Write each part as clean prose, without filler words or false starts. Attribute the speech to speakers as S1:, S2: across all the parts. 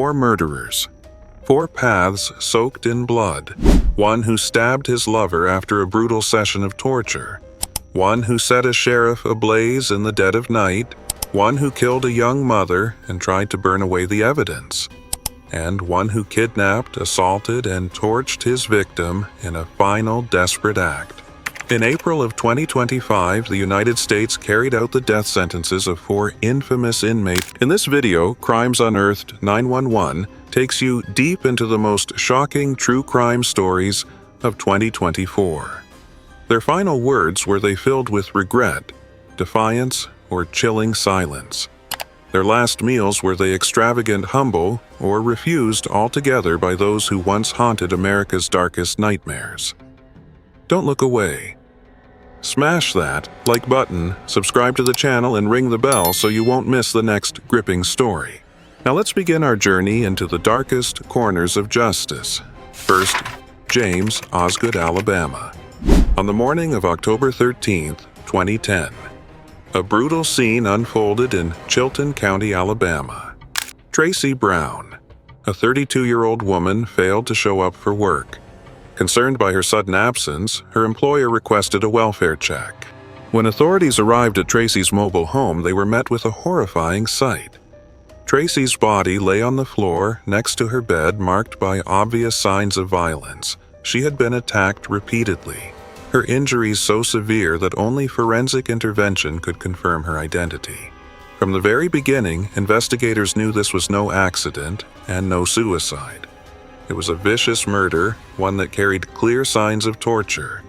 S1: 4 murderers, 4 paths soaked in blood, one who stabbed his lover after a brutal session of torture, one who set a sheriff ablaze in the dead of night, one who killed a young mother and tried to burn away the evidence, and one who kidnapped, assaulted, and torched his victim in a final desperate act. In April of 2025, the United States carried out the death sentences of 4 infamous inmates. In this video, Crimes Unearthed 911 takes you deep into the most shocking true crime stories of 2024. Their final words were they filled with regret, defiance, or chilling silence. Their last meals were they extravagant, humble, or refused altogether by those who once haunted America's darkest nightmares. Don't look away. Smash that like button, subscribe to the channel, and ring the bell so you won't miss the next gripping story. Now let's begin our journey into the darkest corners of justice. First, James Osgood, Alabama. On the morning of October 13th, 2010, a brutal scene unfolded in Chilton County, Alabama. Tracy Brown, a 32-year-old woman, failed to show up for work. Concerned by her sudden absence, her employer requested a welfare check. When authorities arrived at Tracy's mobile home, they were met with a horrifying sight. Tracy's body lay on the floor next to her bed, marked by obvious signs of violence. She had been attacked repeatedly, her injuries so severe that only forensic intervention could confirm her identity. From the very beginning, investigators knew this was no accident and no suicide. It was a vicious murder, one that carried clear signs of torture.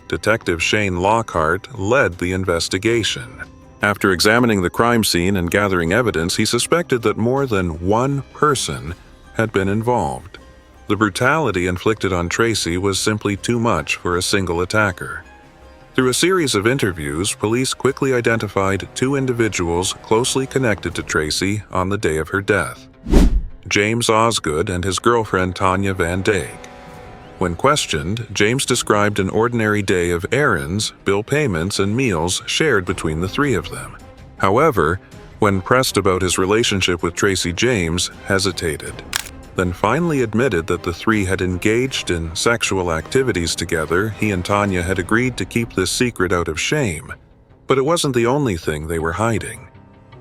S1: Detective Shane Lockhart led the investigation. After examining the crime scene and gathering evidence, he suspected that more than one person had been involved. The brutality inflicted on Tracy was simply too much for a single attacker. Through a series of interviews, police quickly identified 2 individuals closely connected to Tracy on the day of her death: James Osgood and his girlfriend Tanya Van Dyke. When questioned, James described an ordinary day of errands, bill payments, and meals shared between the 3 of them. However, when pressed about his relationship with Tracy, James hesitated, then finally admitted that the 3 had engaged in sexual activities together. He and Tanya had agreed to keep this secret out of shame, but it wasn't the only thing they were hiding.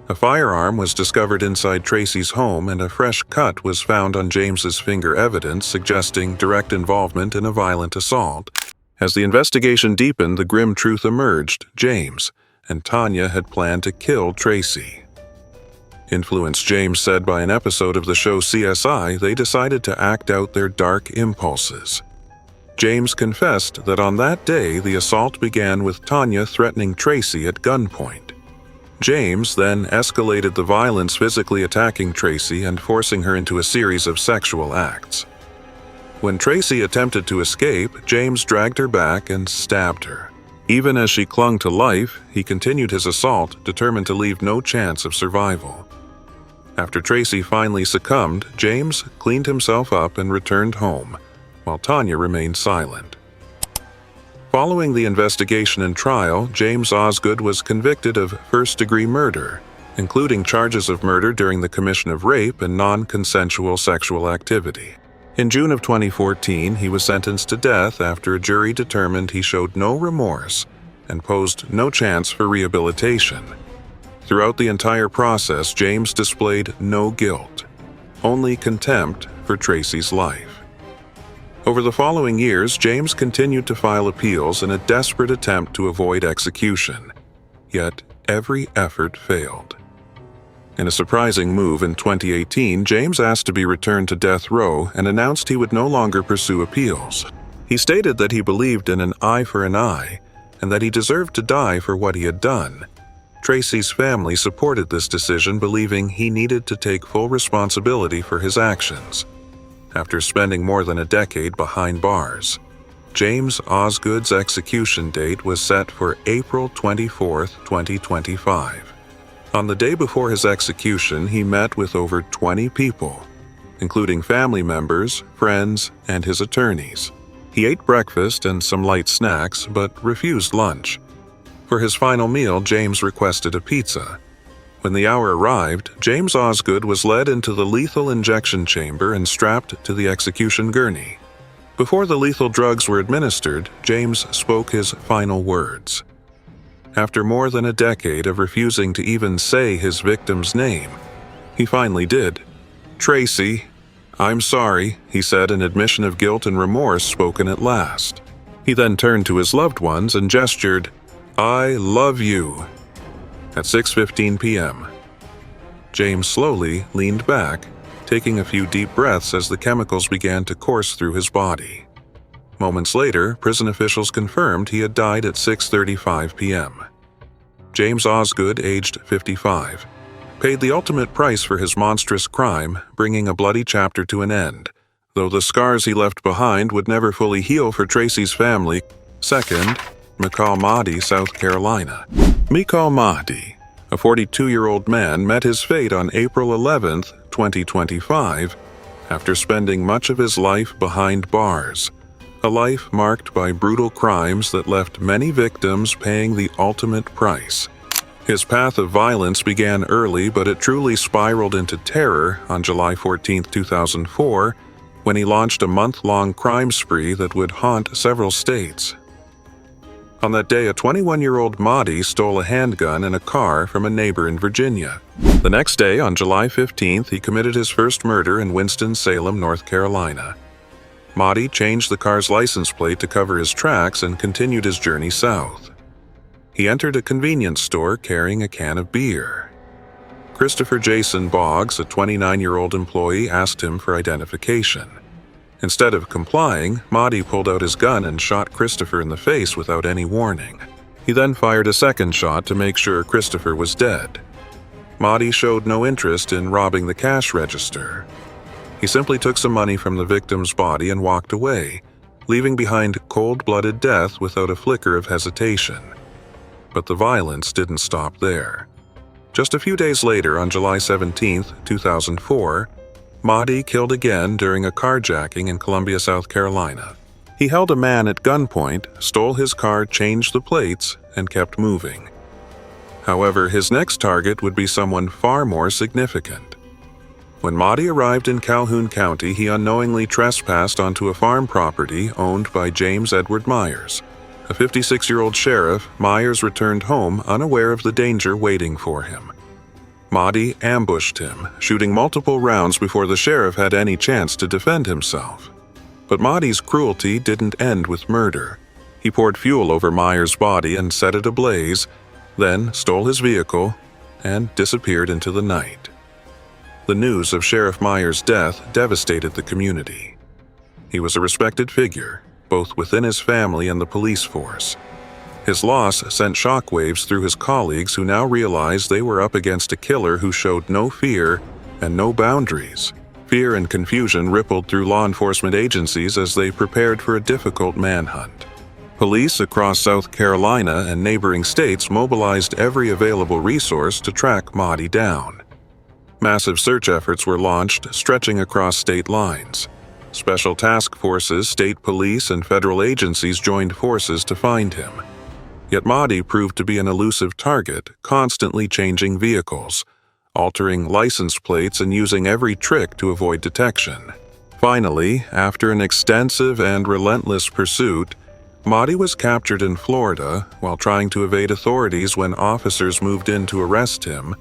S1: A firearm was discovered inside Tracy's home, and a fresh cut was found on James's finger, evidence suggesting direct involvement in a violent assault. As the investigation deepened, the grim truth emerged: James and Tanya had planned to kill Tracy. Influenced, James said by an episode of the show CSI, they decided to act out their dark impulses. James confessed that on that day, the assault began with Tanya threatening Tracy at gunpoint. James then escalated the violence, physically attacking Tracy and forcing her into a series of sexual acts. When Tracy attempted to escape, James dragged her back and stabbed her. Even as she clung to life, he continued his assault, determined to leave no chance of survival. After Tracy finally succumbed, James cleaned himself up and returned home, while Tanya remained silent. Following the investigation and trial, James Osgood was convicted of first-degree murder, including charges of murder during the commission of rape and non-consensual sexual activity. In June of 2014, he was sentenced to death after a jury determined he showed no remorse and posed no chance for rehabilitation. Throughout the entire process, James displayed no guilt, only contempt for Tracy's life. Over the following years, James continued to file appeals in a desperate attempt to avoid execution. Yet, every effort failed. In a surprising move in 2018, James asked to be returned to death row and announced he would no longer pursue appeals. He stated that he believed in an eye for an eye and that he deserved to die for what he had done. Tracy's family supported this decision, believing he needed to take full responsibility for his actions. After spending more than a decade behind bars, James Osgood's execution date was set for April 24, 2025. On the day before his execution, he met with over 20 people, including family members, friends, and his attorneys. He ate breakfast and some light snacks, but refused lunch. For his final meal, James requested a pizza. When the hour arrived, James Osgood was led into the lethal injection chamber and strapped to the execution gurney. Before the lethal drugs were administered, James spoke his final words. After more than a decade of refusing to even say his victim's name, he finally did. "Tracy, I'm sorry," he said, an admission of guilt and remorse spoken at last. He then turned to his loved ones and gestured, "I love you." At 6:15 p.m., James slowly leaned back, taking a few deep breaths as the chemicals began to course through his body. Moments later, prison officials confirmed he had died at 6:35 p.m. James Osgood, aged 55, paid the ultimate price for his monstrous crime, bringing a bloody chapter to an end, though the scars he left behind would never fully heal for Tracy's family. Second, Mikal Mahdi, South Carolina. Mikal Mahdi, a 42-year-old man, met his fate on April 11, 2025, after spending much of his life behind bars, a life marked by brutal crimes that left many victims paying the ultimate price. His path of violence began early, but it truly spiraled into terror on July 14, 2004, when he launched a month-long crime spree that would haunt several states. On that day, a 21-year-old Mahdi stole a handgun and a car from a neighbor in Virginia. The next day, on July 15th, he committed his first murder in Winston-Salem, North Carolina. Mahdi changed the car's license plate to cover his tracks and continued his journey south. He entered a convenience store carrying a can of beer. Christopher Jason Boggs, a 29-year-old employee, asked him for identification. Instead of complying, Mahdi pulled out his gun and shot Christopher in the face without any warning. He then fired a second shot to make sure Christopher was dead. Mahdi showed no interest in robbing the cash register. He simply took some money from the victim's body and walked away, leaving behind cold-blooded death without a flicker of hesitation. But the violence didn't stop there. Just a few days later, on July 17, 2004, Mahdi killed again during a carjacking in Columbia, South Carolina. He held a man at gunpoint, stole his car, changed the plates, and kept moving. However, his next target would be someone far more significant. When Mahdi arrived in Calhoun County, he unknowingly trespassed onto a farm property owned by James Edward Myers. A 56-year-old sheriff, Myers returned home unaware of the danger waiting for him. Mahdi ambushed him, shooting multiple rounds before the sheriff had any chance to defend himself. But Mahdi's cruelty didn't end with murder. He poured fuel over Myers' body and set it ablaze, then stole his vehicle and disappeared into the night. The news of Sheriff Myers' death devastated the community. He was a respected figure, both within his family and the police force. His loss sent shockwaves through his colleagues, who now realized they were up against a killer who showed no fear and no boundaries. Fear and confusion rippled through law enforcement agencies as they prepared for a difficult manhunt. Police across South Carolina and neighboring states mobilized every available resource to track Mahdi down. Massive search efforts were launched, stretching across state lines. Special task forces, state police, and federal agencies joined forces to find him. Yet Mahdi proved to be an elusive target, constantly changing vehicles, altering license plates, and using every trick to avoid detection. Finally, after an extensive and relentless pursuit, Mahdi was captured in Florida while trying to evade authorities. When officers moved in to arrest him,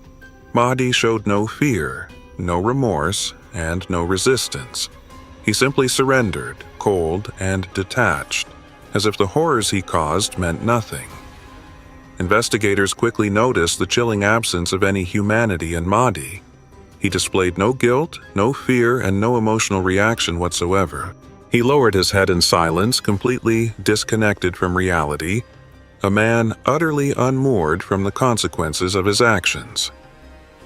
S1: Mahdi showed no fear, no remorse, and no resistance. He simply surrendered, cold and detached, as if the horrors he caused meant nothing. Investigators quickly noticed the chilling absence of any humanity in Mahdi. He displayed no guilt, no fear, and no emotional reaction whatsoever. He lowered his head in silence, completely disconnected from reality, a man utterly unmoored from the consequences of his actions.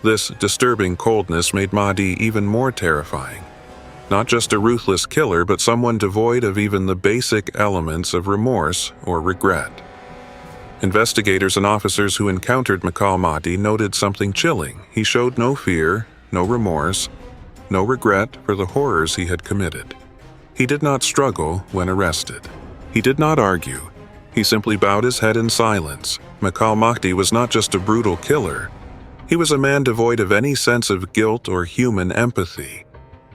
S1: This disturbing coldness made Mahdi even more terrifying. Not just a ruthless killer, but someone devoid of even the basic elements of remorse or regret. Investigators and officers who encountered Mikal Mahdi noted something chilling. He showed no fear, no remorse, no regret for the horrors he had committed. He did not struggle when arrested. He did not argue. He simply bowed his head in silence. Mikal Mahdi was not just a brutal killer. He was a man devoid of any sense of guilt or human empathy,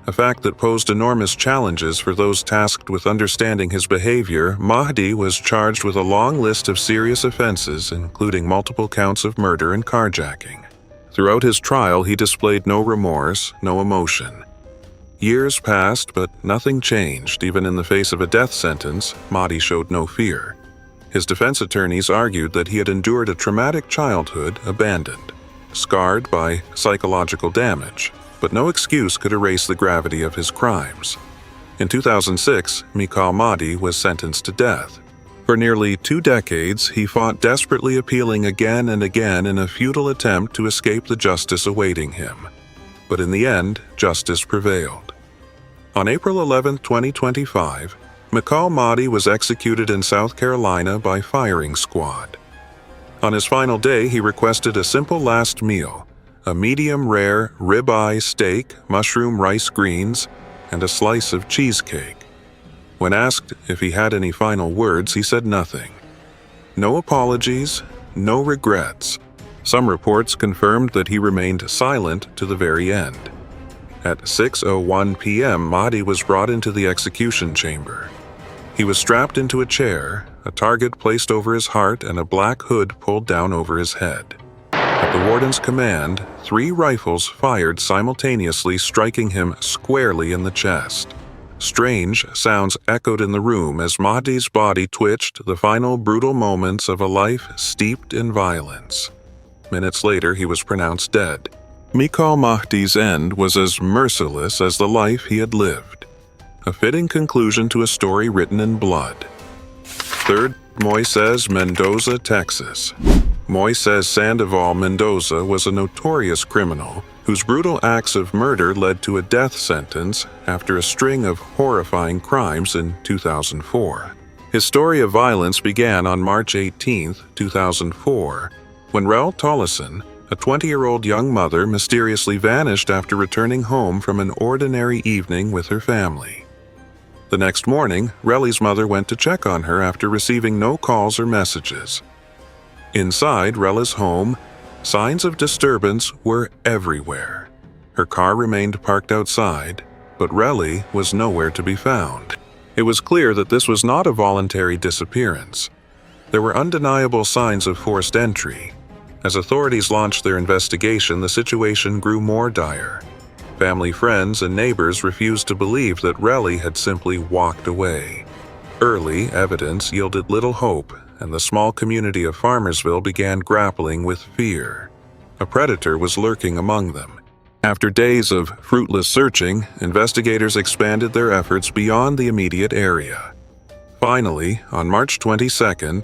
S1: a fact that posed enormous challenges for those tasked with understanding his behavior. Mahdi was charged with a long list of serious offenses, including multiple counts of murder and carjacking. Throughout his trial, he displayed no remorse, no emotion. Years passed, but nothing changed. Even in the face of a death sentence, Mahdi showed no fear. His defense attorneys argued that he had endured a traumatic childhood, abandoned, scarred by psychological damage, but no excuse could erase the gravity of his crimes. In 2006, Mikal Mahdi was sentenced to death. For nearly 2 decades, he fought desperately, appealing again and again in a futile attempt to escape the justice awaiting him. But in the end, justice prevailed. On April 11, 2025, Mikal Mahdi was executed in South Carolina by firing squad. On his final day, he requested a simple last meal, a medium-rare ribeye steak, mushroom rice greens, and a slice of cheesecake. When asked if he had any final words, he said nothing. No apologies, no regrets. Some reports confirmed that he remained silent to the very end. At 6:01 p.m., Mahdi was brought into the execution chamber. He was strapped into a chair, a target placed over his heart, and a black hood pulled down over his head. At the warden's command, 3 rifles fired simultaneously, striking him squarely in the chest. Strange sounds echoed in the room as Mahdi's body twitched, the final brutal moments of a life steeped in violence. Minutes later, he was pronounced dead. Mikal Mahdi's end was as merciless as the life he had lived. A fitting conclusion to a story written in blood. 3rd, Moises Mendoza, Texas. Moises Sandoval Mendoza was a notorious criminal whose brutal acts of murder led to a death sentence after a string of horrifying crimes in 2004. His story of violence began on March 18, 2004, when Rel Tollison, a 20-year-old young mother, mysteriously vanished after returning home from an ordinary evening with her family. The next morning, Relly's mother went to check on her after receiving no calls or messages. Inside Rella's home, signs of disturbance were everywhere. Her car remained parked outside, but Relly was nowhere to be found. It was clear that this was not a voluntary disappearance. There were undeniable signs of forced entry. As authorities launched their investigation, the situation grew more dire. Family, friends, and neighbors refused to believe that Relly had simply walked away. Early evidence yielded little hope, and the small community of Farmersville began grappling with fear. A predator was lurking among them. After days of fruitless searching, investigators expanded their efforts beyond the immediate area. Finally, on March 22,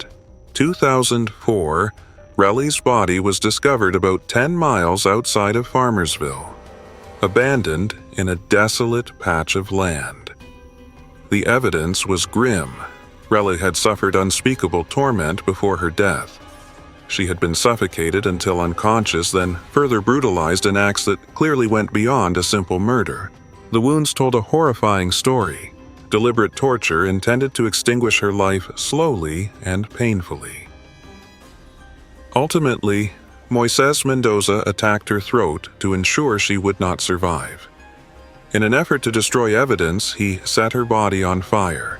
S1: 2004, Relly's body was discovered about 10 miles outside of Farmersville, abandoned in a desolate patch of land. The evidence was grim. Relly had suffered unspeakable torment before her death. She had been suffocated until unconscious, then further brutalized in acts that clearly went beyond a simple murder. The wounds told a horrifying story, deliberate torture intended to extinguish her life slowly and painfully. Ultimately, Moises Mendoza attacked her throat to ensure she would not survive. In an effort to destroy evidence, he set her body on fire.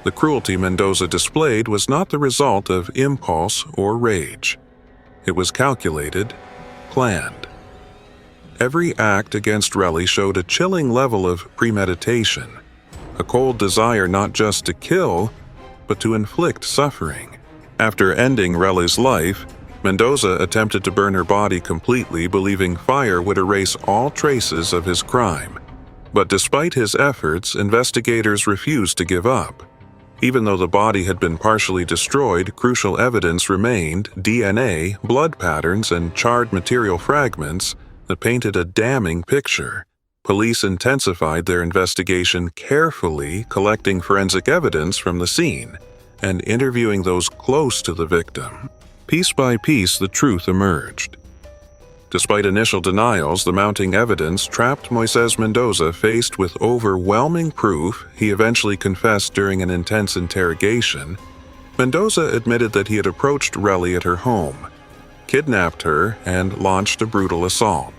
S1: The cruelty Mendoza displayed was not the result of impulse or rage. It was calculated, planned. Every act against Relly showed a chilling level of premeditation, a cold desire not just to kill, but to inflict suffering. After ending Relly's life, Mendoza attempted to burn her body completely, believing fire would erase all traces of his crime. But despite his efforts, investigators refused to give up. Even though the body had been partially destroyed, crucial evidence remained: DNA, blood patterns, and charred material fragments that painted a damning picture. Police intensified their investigation, carefully collecting forensic evidence from the scene and interviewing those close to the victim. Piece by piece, the truth emerged. Despite initial denials, the mounting evidence trapped Moises Mendoza. Faced with overwhelming proof, he eventually confessed during an intense interrogation. Mendoza admitted that he had approached Relly at her home. kidnapped her, and launched a brutal assault.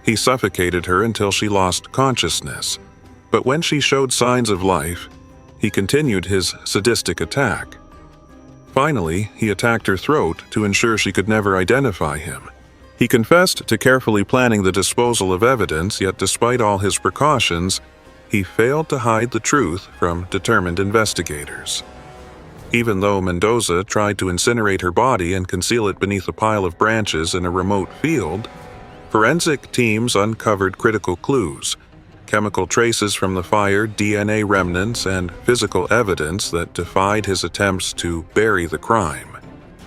S1: He suffocated her until she lost consciousness, but when she showed signs of life, he continued his sadistic attack. Finally, he attacked her throat to ensure she could never identify him. He confessed to carefully planning the disposal of evidence, yet despite all his precautions, he failed to hide the truth from determined investigators. Even though Mendoza tried to incinerate her body and conceal it beneath a pile of branches in a remote field, forensic teams uncovered critical clues, chemical traces from the fire, DNA remnants, and physical evidence that defied his attempts to bury the crime.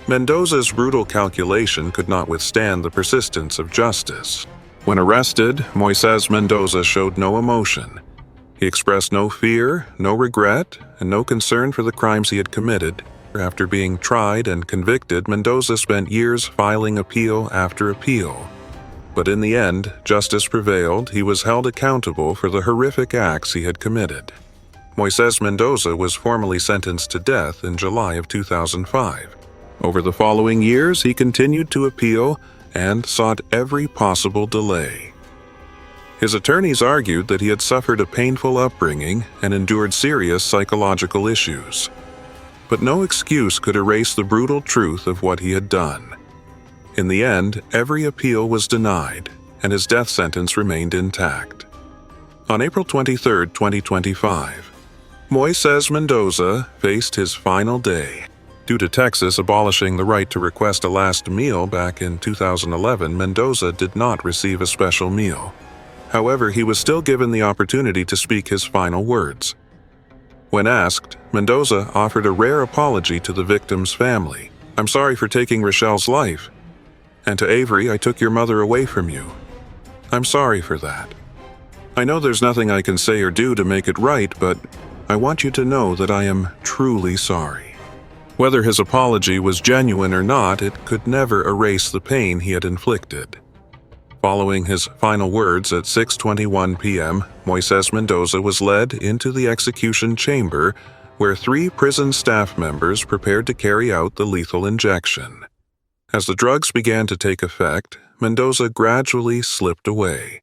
S1: Mendoza's brutal calculation could not withstand the persistence of justice. When arrested, Moises Mendoza showed no emotion. He expressed no fear, no regret, and no concern for the crimes he had committed. After being tried and convicted, Mendoza spent years filing appeal after appeal. But in the end, justice prevailed. He was held accountable for the horrific acts he had committed. Moises Mendoza was formally sentenced to death in July of 2005. Over the following years, he continued to appeal and sought every possible delay. His attorneys argued that he had suffered a painful upbringing and endured serious psychological issues. But no excuse could erase the brutal truth of what he had done. In the end, every appeal was denied, and his death sentence remained intact. On April 23, 2025, Moises Mendoza faced his final day. Due to Texas abolishing the right to request a last meal back in 2011, Mendoza did not receive a special meal. However, he was still given the opportunity to speak his final words. When asked, Mendoza offered a rare apology to the victim's family. "I'm sorry for taking Rochelle's life. And to Avery, I took your mother away from you. I'm sorry for that. I know there's nothing I can say or do to make it right, but I want you to know that I am truly sorry." Whether his apology was genuine or not, it could never erase the pain he had inflicted. Following his final words at 6:21 p.m., Moises Mendoza was led into the execution chamber, where 3 prison staff members prepared to carry out the lethal injection. As the drugs began to take effect, Mendoza gradually slipped away.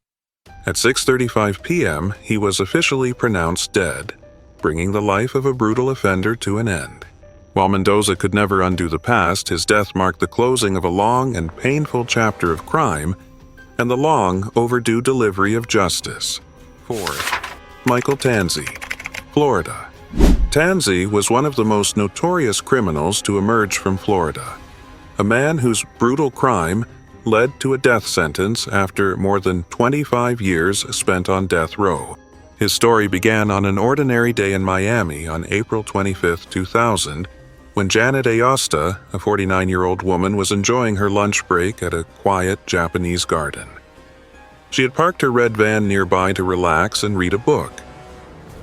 S1: At 6:35 p.m., he was officially pronounced dead, bringing the life of a brutal offender to an end. While Mendoza could never undo the past, his death marked the closing of a long and painful chapter of crime and the long overdue delivery of justice. 4th, Michael Tanzi, Florida. Tanzi was one of the most notorious criminals to emerge from Florida, a man whose brutal crime led to a death sentence after more than 25 years spent on death row. His story began on an ordinary day in Miami on April 25, 2000, when Janet Aosta, a 49-year-old woman, was enjoying her lunch break at a quiet Japanese garden. She had parked her red van nearby to relax and read a book.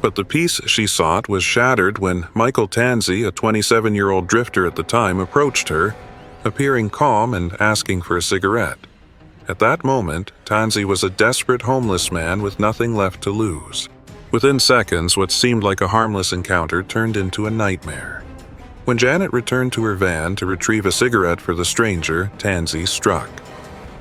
S1: But the peace she sought was shattered when Michael Tanzi, a 27-year-old drifter at the time, approached her, appearing calm and asking for a cigarette. At that moment, Tanzi was a desperate homeless man with nothing left to lose. Within seconds, what seemed like a harmless encounter turned into a nightmare. When Janet returned to her van to retrieve a cigarette for the stranger, Tanzi struck.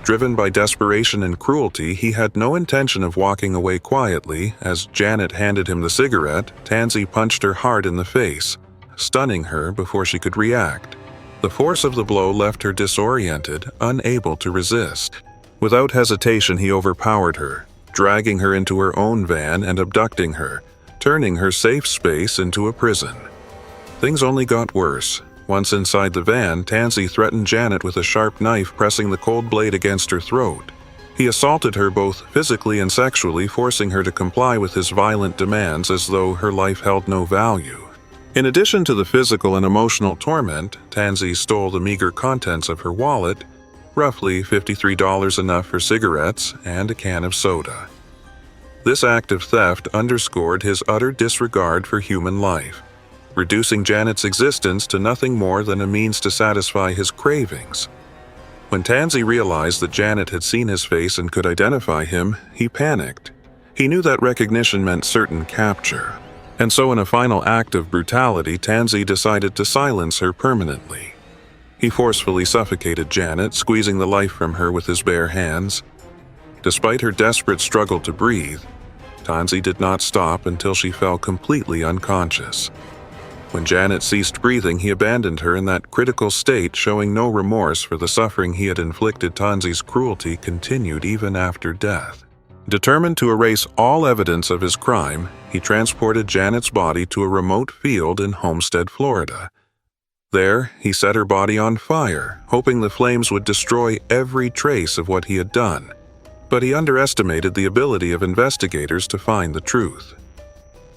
S1: Driven by desperation and cruelty, he had no intention of walking away quietly. As Janet handed him the cigarette, Tanzi punched her hard in the face, stunning her before she could react. The force of the blow left her disoriented, unable to resist. Without hesitation, he overpowered her, dragging her into her own van and abducting her, turning her safe space into a prison. Things only got worse. Once inside the van, Tanzi threatened Janet with a sharp knife, pressing the cold blade against her throat. He assaulted her both physically and sexually, forcing her to comply with his violent demands as though her life held no value. In addition to the physical and emotional torment, Tanzi stole the meager contents of her wallet, roughly $53 enough for cigarettes and a can of soda. This act of theft underscored his utter disregard for human life, reducing Janet's existence to nothing more than a means to satisfy his cravings. When Tanzi realized that Janet had seen his face and could identify him, he panicked. He knew that recognition meant certain capture. And so in a final act of brutality, Tanzi decided to silence her permanently. He forcefully suffocated Janet, squeezing the life from her with his bare hands. Despite her desperate struggle to breathe, Tanzi did not stop until she fell completely unconscious. When Janet ceased breathing, he abandoned her in that critical state, showing no remorse for the suffering he had inflicted. Tanzi's cruelty continued even after death. Determined to erase all evidence of his crime, he transported Janet's body to a remote field in Homestead, Florida. There, he set her body on fire, hoping the flames would destroy every trace of what he had done. But he underestimated the ability of investigators to find the truth.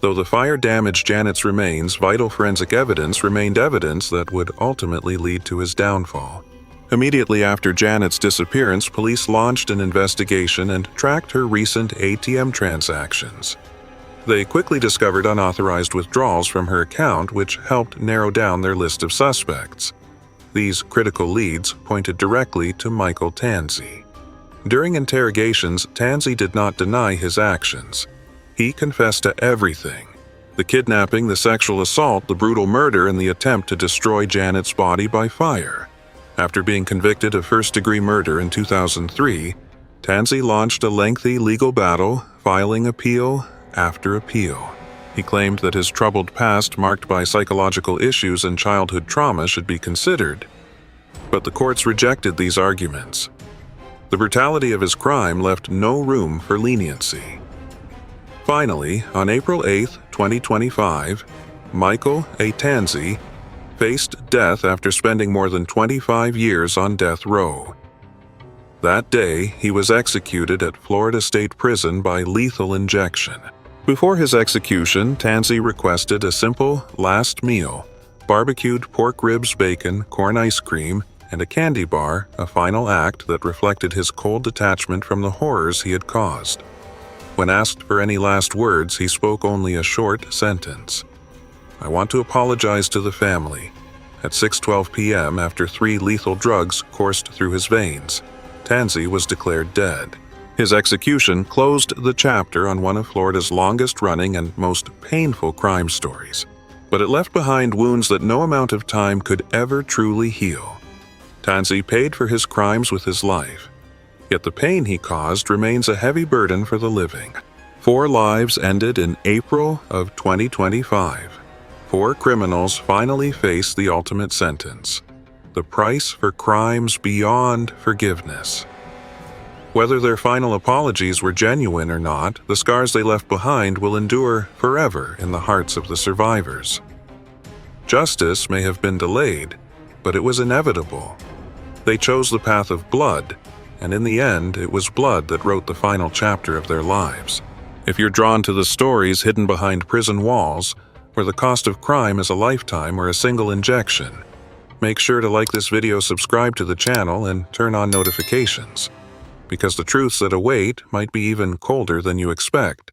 S1: Though the fire damaged Janet's remains, vital forensic evidence remained evidence that would ultimately lead to his downfall. Immediately after Janet's disappearance, police launched an investigation and tracked her recent ATM transactions. They quickly discovered unauthorized withdrawals from her account, which helped narrow down their list of suspects. These critical leads pointed directly to Michael Tanzi. During interrogations, Tanzi did not deny his actions. He confessed to everything: the kidnapping, the sexual assault, the brutal murder, and the attempt to destroy Janet's body by fire. After being convicted of first-degree murder in 2003, Tanzi launched a lengthy legal battle, filing appeal after appeal. He claimed that his troubled past, marked by psychological issues and childhood trauma, should be considered. But the courts rejected these arguments. The brutality of his crime left no room for leniency. Finally, on April 8, 2025, Michael Tanzi faced death after spending more than 25 years on death row. That day, he was executed at Florida State Prison by lethal injection. Before his execution, Tanzi requested a simple last meal: barbecued pork ribs, bacon, corn ice cream, and a candy bar, a final act that reflected his cold detachment from the horrors he had caused. When asked for any last words, he spoke only a short sentence: "I want to apologize to the family." At 6:12 p.m., after 3 lethal drugs coursed through his veins, Tanzi was declared dead. His execution closed the chapter on one of Florida's longest-running and most painful crime stories, but it left behind wounds that no amount of time could ever truly heal. Tanzi paid for his crimes with his life, yet the pain he caused remains a heavy burden for the living. 4 lives ended in April of 2025. 4 criminals finally face the ultimate sentence: the price for crimes beyond forgiveness. Whether their final apologies were genuine or not, the scars they left behind will endure forever in the hearts of the survivors. Justice may have been delayed, but it was inevitable. They chose the path of blood, and in the end, it was blood that wrote the final chapter of their lives. If you're drawn to the stories hidden behind prison walls, where the cost of crime is a lifetime or a single injection, make sure to like this video, subscribe to the channel, and turn on notifications, because the truths that await might be even colder than you expect.